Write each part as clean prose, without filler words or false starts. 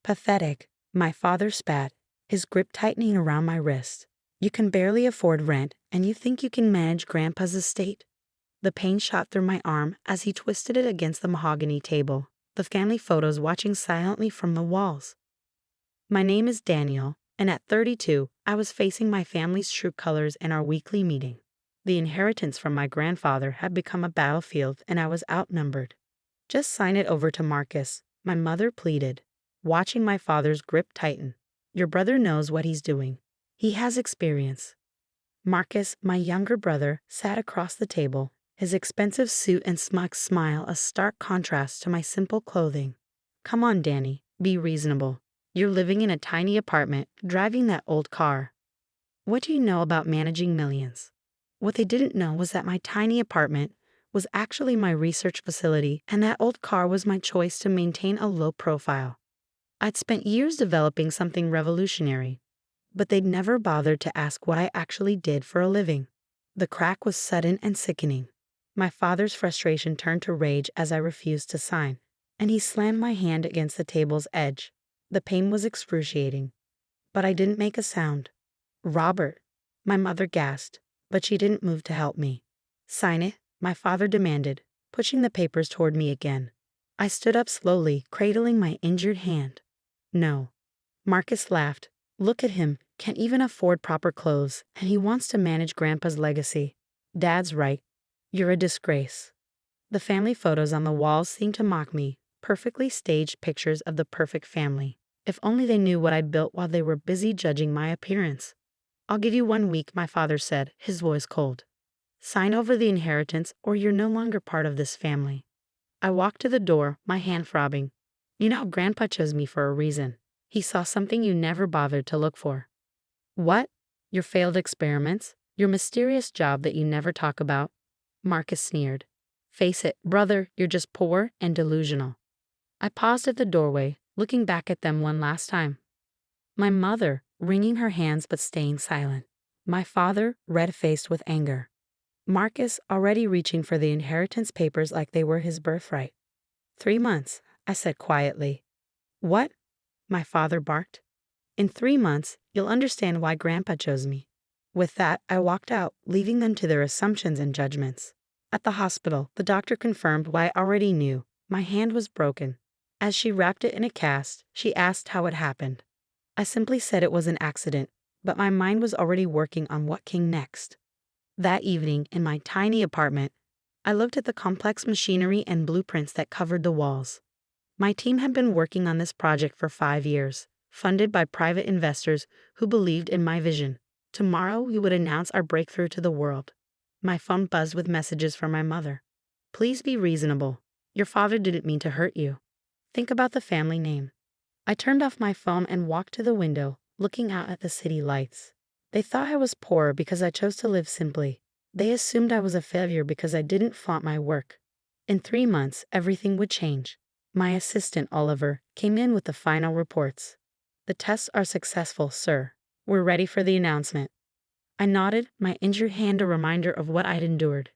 Pathetic, my father spat, his grip tightening around my wrist. You can barely afford rent, and you think you can manage Grandpa's estate? The pain shot through my arm as he twisted it against the mahogany table, the family photos watching silently from the walls. My name is Daniel, and at 32, I was facing my family's true colors in our weekly meeting. The inheritance from my grandfather had become a battlefield, and I was outnumbered. Just sign it over to Marcus, my mother pleaded, watching my father's grip tighten. Your brother knows what he's doing. He has experience. Marcus, my younger brother, sat across the table, his expensive suit and smug smile a stark contrast to my simple clothing. Come on, Danny, be reasonable. You're living in a tiny apartment, driving that old car. What do you know about managing millions? What they didn't know was that my tiny apartment was actually my research facility, and that old car was my choice to maintain a low profile. I'd spent years developing something revolutionary, but they'd never bothered to ask what I actually did for a living. The crack was sudden and sickening. My father's frustration turned to rage as I refused to sign, and he slammed my hand against the table's edge. The pain was excruciating, but I didn't make a sound. Robert, my mother gasped, but she didn't move to help me. Sign it, my father demanded, pushing the papers toward me again. I stood up slowly, cradling my injured hand. No. Marcus laughed. Look at him, can't even afford proper clothes, and he wants to manage Grandpa's legacy. Dad's right. You're a disgrace. The family photos on the walls seemed to mock me, perfectly staged pictures of the perfect family. If only they knew what I'd built while they were busy judging my appearance. I'll give you 1 week, my father said, his voice cold. Sign over the inheritance or you're no longer part of this family. I walked to the door, my hand throbbing. You know, Grandpa chose me for a reason. He saw something you never bothered to look for. What? Your failed experiments? Your mysterious job that you never talk about? Marcus sneered. Face it, brother, you're just poor and delusional. I paused at the doorway, looking back at them one last time. My mother, wringing her hands but staying silent. My father, red-faced with anger. Marcus, already reaching for the inheritance papers like they were his birthright. 3 months, I said quietly. What? My father barked. In 3 months, you'll understand why Grandpa chose me. With that, I walked out, leaving them to their assumptions and judgments. At the hospital, the doctor confirmed what I already knew. My hand was broken. As she wrapped it in a cast, she asked how it happened. I simply said it was an accident, but my mind was already working on what came next. That evening, in my tiny apartment, I looked at the complex machinery and blueprints that covered the walls. My team had been working on this project for 5 years, funded by private investors who believed in my vision. Tomorrow, we would announce our breakthrough to the world. My phone buzzed with messages from my mother. Please be reasonable. Your father didn't mean to hurt you. Think about the family name. I turned off my phone and walked to the window, looking out at the city lights. They thought I was poor because I chose to live simply. They assumed I was a failure because I didn't flaunt my work. In 3 months, everything would change. My assistant, Oliver, came in with the final reports. The tests are successful, sir. We're ready for the announcement. I nodded, my injured hand a reminder of what I'd endured.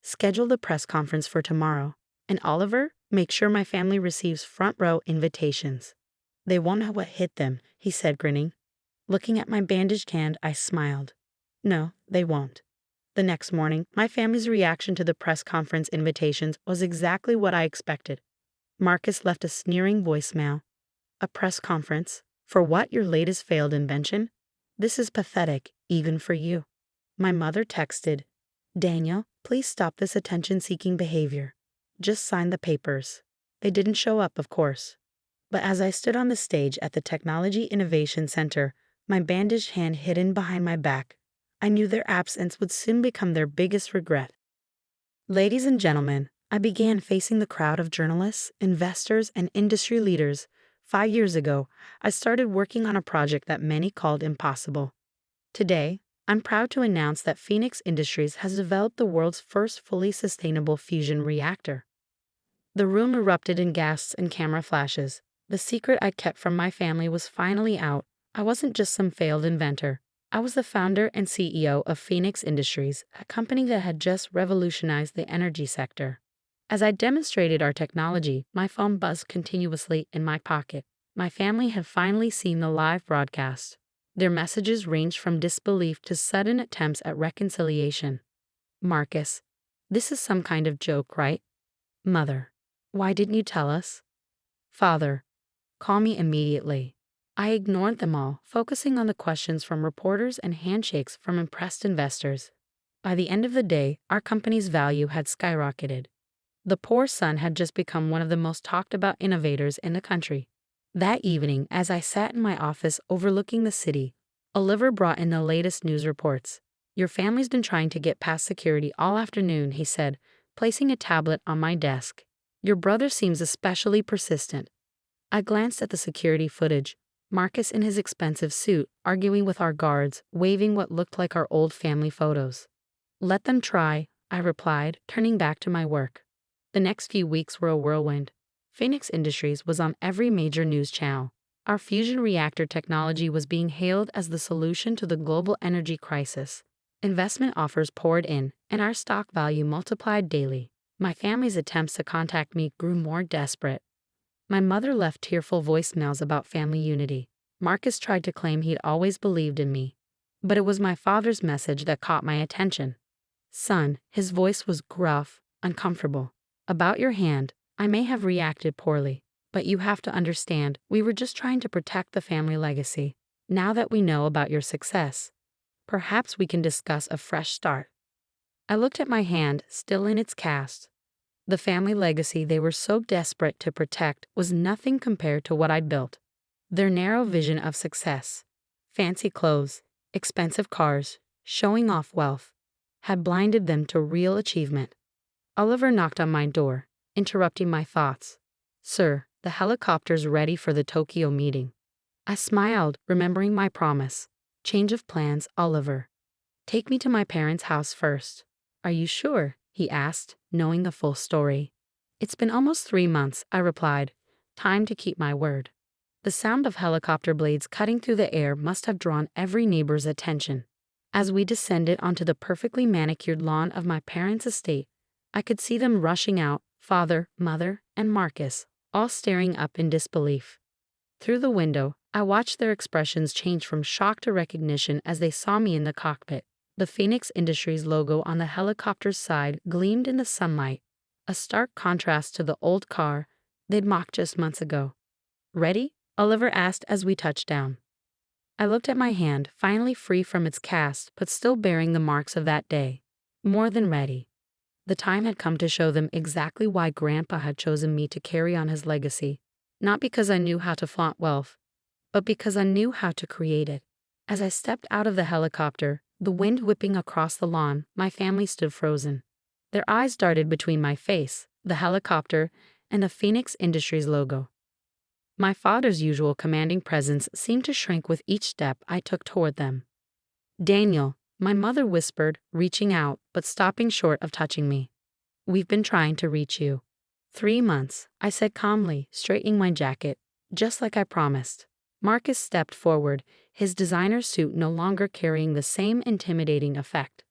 Schedule the press conference for tomorrow. And Oliver, make sure my family receives front row invitations. They won't know what hit them, he said, grinning. Looking at my bandaged hand, I smiled. No, they won't. The next morning, my family's reaction to the press conference invitations was exactly what I expected. Marcus left a sneering voicemail. A press conference? For what, your latest failed invention? This is pathetic, even for you. My mother texted, Daniel, please stop this attention-seeking behavior. Just sign the papers. They didn't show up, of course. But as I stood on the stage at the Technology Innovation Center, my bandaged hand hidden behind my back, I knew their absence would soon become their biggest regret. Ladies and gentlemen, I began facing the crowd of journalists, investors, and industry leaders. 5 years ago, I started working on a project that many called impossible. Today, I'm proud to announce that Phoenix Industries has developed the world's first fully sustainable fusion reactor. The room erupted in gasps and camera flashes. The secret I'd kept from my family was finally out. I wasn't just some failed inventor. I was the founder and CEO of Phoenix Industries, a company that had just revolutionized the energy sector. As I demonstrated our technology, my phone buzzed continuously in my pocket. My family had finally seen the live broadcast. Their messages ranged from disbelief to sudden attempts at reconciliation. Marcus, this is some kind of joke, right? Mother, why didn't you tell us? Father, call me immediately. I ignored them all, focusing on the questions from reporters and handshakes from impressed investors. By the end of the day, our company's value had skyrocketed. The poor son had just become one of the most talked about innovators in the country. That evening, as I sat in my office overlooking the city, Oliver brought in the latest news reports. Your family's been trying to get past security all afternoon, he said, placing a tablet on my desk. Your brother seems especially persistent. I glanced at the security footage. Marcus in his expensive suit, arguing with our guards, waving what looked like our old family photos. Let them try, I replied, turning back to my work. The next few weeks were a whirlwind. Phoenix Industries was on every major news channel. Our fusion reactor technology was being hailed as the solution to the global energy crisis. Investment offers poured in, and our stock value multiplied daily. My family's attempts to contact me grew more desperate. My mother left tearful voicemails about family unity. Marcus tried to claim he'd always believed in me. But it was my father's message that caught my attention. Son, his voice was gruff, uncomfortable. About your hand, I may have reacted poorly, but you have to understand, we were just trying to protect the family legacy. Now that we know about your success, perhaps we can discuss a fresh start. I looked at my hand, still in its cast. The family legacy they were so desperate to protect was nothing compared to what I'd built. Their narrow vision of success, fancy clothes, expensive cars, showing off wealth, had blinded them to real achievement. Oliver knocked on my door, interrupting my thoughts. Sir, the helicopter's ready for the Tokyo meeting. I smiled, remembering my promise. Change of plans, Oliver. Take me to my parents' house first. Are you sure? He asked, knowing the full story. It's been almost 3 months, I replied. Time to keep my word. The sound of helicopter blades cutting through the air must have drawn every neighbor's attention. As we descended onto the perfectly manicured lawn of my parents' estate, I could see them rushing out, father, mother, and Marcus, all staring up in disbelief. Through the window, I watched their expressions change from shock to recognition as they saw me in the cockpit. The Phoenix Industries logo on the helicopter's side gleamed in the sunlight, a stark contrast to the old car they'd mocked just months ago. Ready? Oliver asked as we touched down. I looked at my hand, finally free from its cast but still bearing the marks of that day. More than ready. The time had come to show them exactly why Grandpa had chosen me to carry on his legacy, not because I knew how to flaunt wealth, but because I knew how to create it. As I stepped out of the helicopter, the wind whipping across the lawn, my family stood frozen. Their eyes darted between my face, the helicopter, and the Phoenix Industries logo. My father's usual commanding presence seemed to shrink with each step I took toward them. Daniel, my mother whispered, reaching out, but stopping short of touching me. We've been trying to reach you. 3 months, I said calmly, straightening my jacket, just like I promised. Marcus stepped forward, his designer suit no longer carrying the same intimidating effect.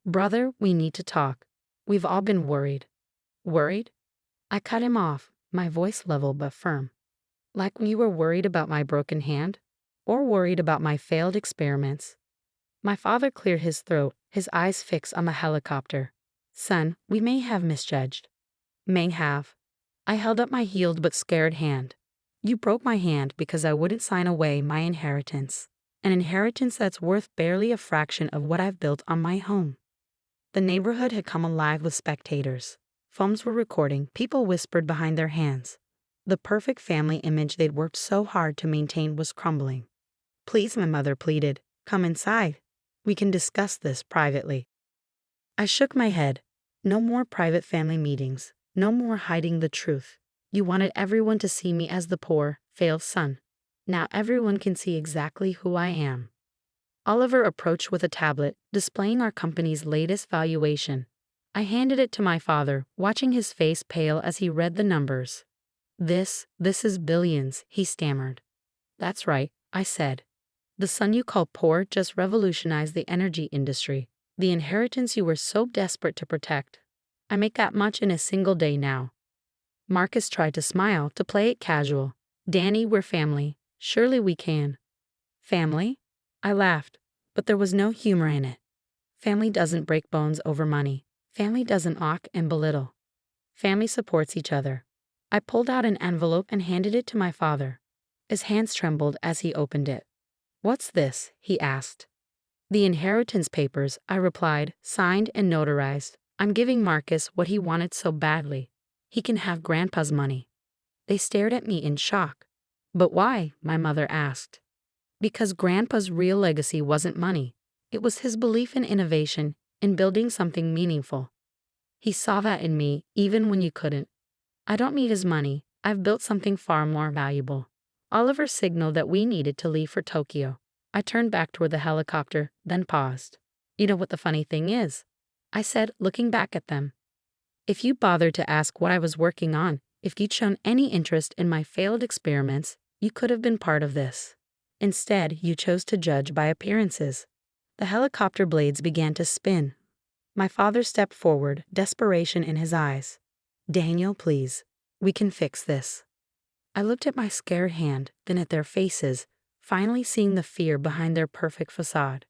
Brother, we need to talk. We've all been worried. Worried? I cut him off, my voice level but firm. Like when you were worried about my broken hand? Or worried about my failed experiments? My father cleared his throat, his eyes fixed on the helicopter. Son, we may have misjudged. May have. I held up my healed but scared hand. You broke my hand because I wouldn't sign away my inheritance. An inheritance that's worth barely a fraction of what I've built on my home. The neighborhood had come alive with spectators. Phones were recording, people whispered behind their hands. The perfect family image they'd worked so hard to maintain was crumbling. Please, my mother pleaded, come inside. We can discuss this privately. I shook my head. No more private family meetings. No more hiding the truth. You wanted everyone to see me as the poor, failed son. Now everyone can see exactly who I am. Oliver approached with a tablet, displaying our company's latest valuation. I handed it to my father, watching his face pale as he read the numbers. This is billions, he stammered. That's right, I said. The son you call poor just revolutionized the energy industry, the inheritance you were so desperate to protect. I make that much in a single day now. Marcus tried to smile, to play it casual. Danny, we're family. Surely we can. Family? I laughed, but there was no humor in it. Family doesn't break bones over money. Family doesn't awk and belittle. Family supports each other. I pulled out an envelope and handed it to my father. His hands trembled as he opened it. "What's this?" he asked. "The inheritance papers," I replied, "signed and notarized. I'm giving Marcus what he wanted so badly. He can have Grandpa's money." They stared at me in shock. "But why?" my mother asked. "Because Grandpa's real legacy wasn't money. It was his belief in innovation, in building something meaningful. He saw that in me, even when you couldn't. I don't need his money. I've built something far more valuable." Oliver signaled that we needed to leave for Tokyo. I turned back toward the helicopter, then paused. "You know what the funny thing is?" I said, looking back at them. "If you bothered to ask what I was working on, if you'd shown any interest in my failed experiments, you could have been part of this. Instead, you chose to judge by appearances." The helicopter blades began to spin. My father stepped forward, desperation in his eyes. "Daniel, please. We can fix this." I looked at my scared hand, then at their faces, finally seeing the fear behind their perfect facade.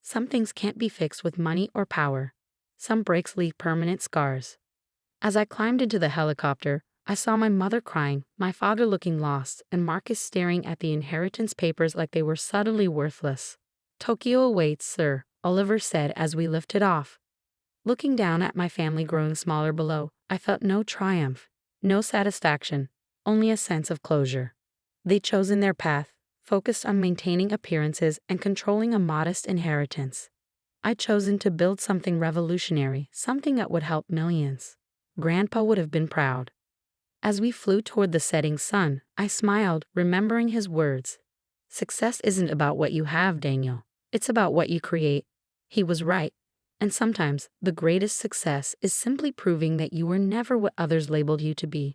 Some things can't be fixed with money or power. Some breaks leave permanent scars. As I climbed into the helicopter, I saw my mother crying, my father looking lost, and Marcus staring at the inheritance papers like they were suddenly worthless. "Tokyo awaits, sir," Oliver said as we lifted off. Looking down at my family growing smaller below, I felt no triumph, no satisfaction, only a sense of closure. They'd chosen their path, focused on maintaining appearances and controlling a modest inheritance. I'd chosen to build something revolutionary, something that would help millions. Grandpa would have been proud. As we flew toward the setting sun, I smiled, remembering his words. "Success isn't about what you have, Daniel. It's about what you create." He was right. And sometimes the greatest success is simply proving that you were never what others labeled you to be.